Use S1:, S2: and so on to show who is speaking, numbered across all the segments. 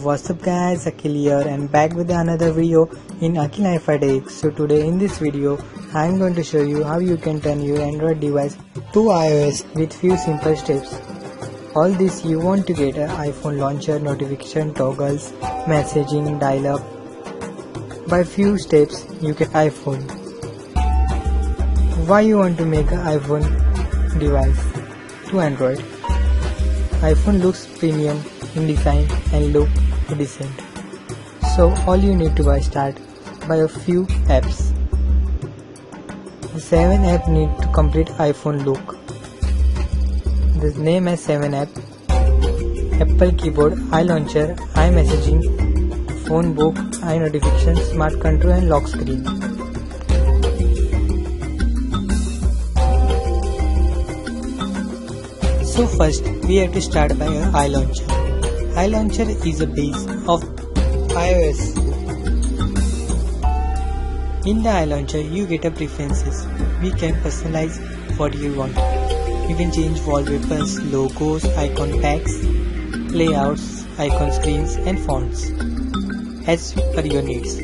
S1: What's up guys, Akhil here and back with another video in Akhil Hi-Fi Tech. So today in this video, I am going to show you how you can turn your Android device to iOS with few simple steps. All this you want to get an iPhone launcher, notification toggles, messaging, dial-up. By few steps you get iPhone. Why you want to make an iPhone device to Android? iPhone looks premium in design and look decent. So all you need to start by a few apps. The 7 app need to complete iPhone look. The name as 7 app: Apple Keyboard, iLauncher, iMessaging, Phone Book, iNotifications, Smart Control and Lock Screen. So first we have to start by iLauncher. iLauncher is a base of iOS. In the iLauncher you get a preferences. We can personalize what you want. You can change wallpapers, logos, icon packs, layouts, icon screens and fonts as per your needs.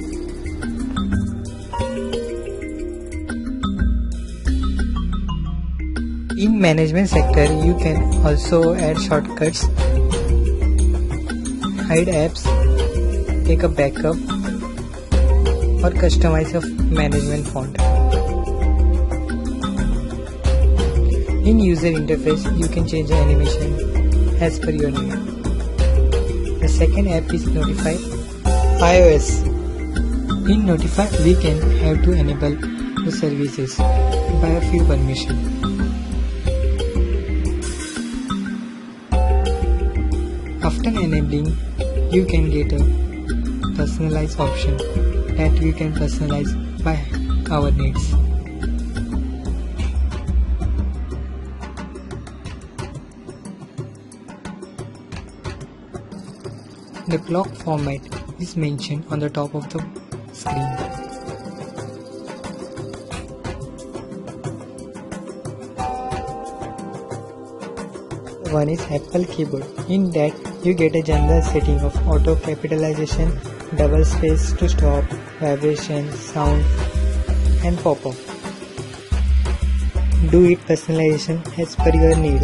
S1: In management sector you can also add shortcuts, hide apps, take a backup or customize a management font. In user interface you can change the animation as per your need. The second app is Notify iOS. In Notify we can have to enable the services by a few permissions. After enabling, you can get a personalized option that you can personalize by our needs. The clock format is mentioned on the top of the screen. One is Apple Keyboard. In that you get a general setting of auto capitalization, double space to stop, vibration, sound and pop-up. Do it personalization as per your need.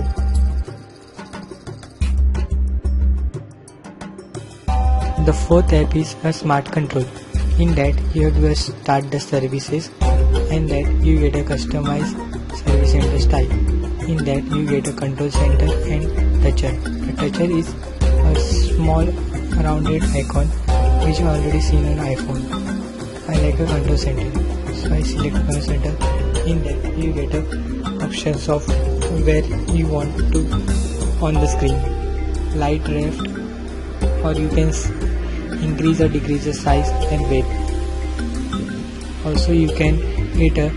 S1: The fourth app is a Smart Control. In that you have to start the services and that you get a customized service center style. In that you get a control center and toucher. The toucher is a small rounded icon which you already seen on iPhone. I like a control center, so I select control center. In that you get a options of where you want to on the screen, light, left, or you can increase or decrease the size and weight. Also you can get a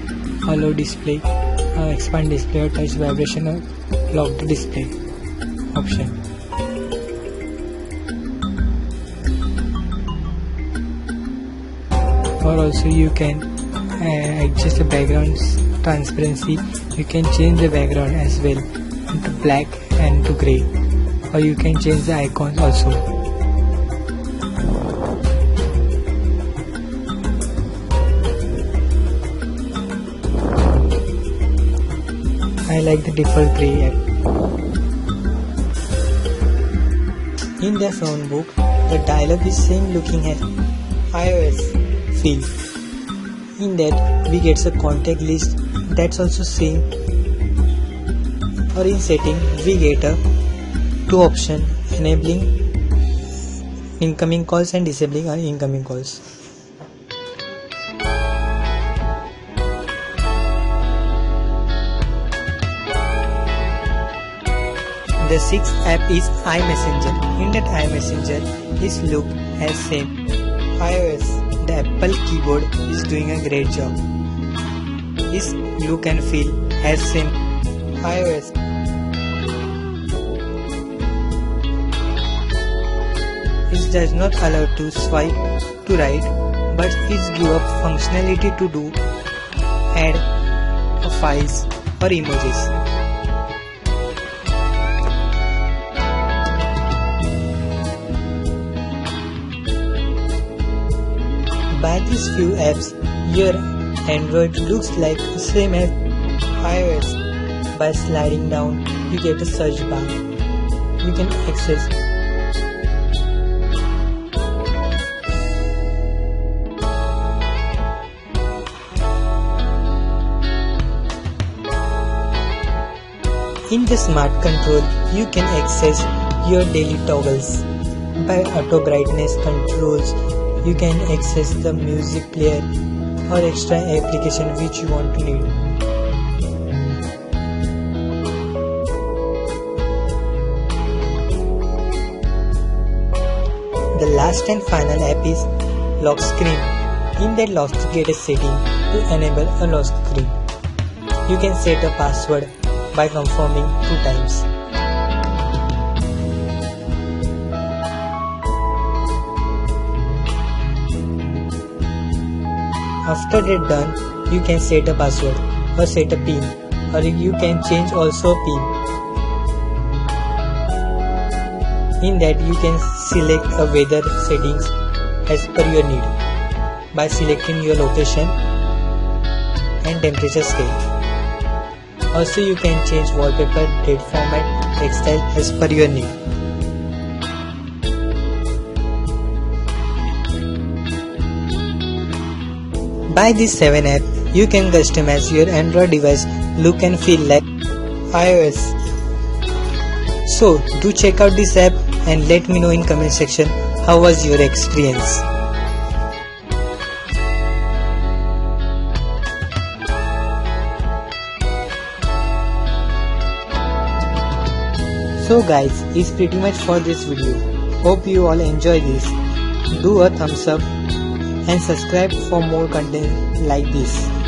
S1: allow display, expand display or touch vibration or lock the display option. Or also you can adjust the background's transparency. You can change the background as well into black and to grey, or you can change the icons also. I like the default grey app. In the phone book, the dialog is same looking as iOS feel. In that we get a contact list that's also same. Or in setting we get a two option, enabling incoming calls and disabling our incoming calls. The sixth app is iMessenger. In that iMessenger is look as same iOS. The Apple Keyboard is doing a great job. This look and feel as same iOS. It does not allow to swipe to right, but it gives up functionality to do add files or emojis. By these few apps, your Android looks like the same as iOS. By sliding down, you get a search bar. You can access in the Smart Control, you can access your daily toggles. By auto brightness controls, you can access the music player or extra application which you want to need. The last and final app is lock screen. In that lock screen, get a setting to enable a lock screen. You can set a password by confirming 2 times. After that done, you can set a password or set a PIN, or you can change also a PIN. In that you can select a weather settings as per your need by selecting your location and temperature scale. Also you can change wallpaper, date format, text style as per your need. By this 7 app, you can customize your Android device look and feel like iOS. So do check out this app and let me know in comment section how was your experience. So guys, it's pretty much for this video. Hope you all enjoy this. Do a thumbs up and subscribe for more content like this.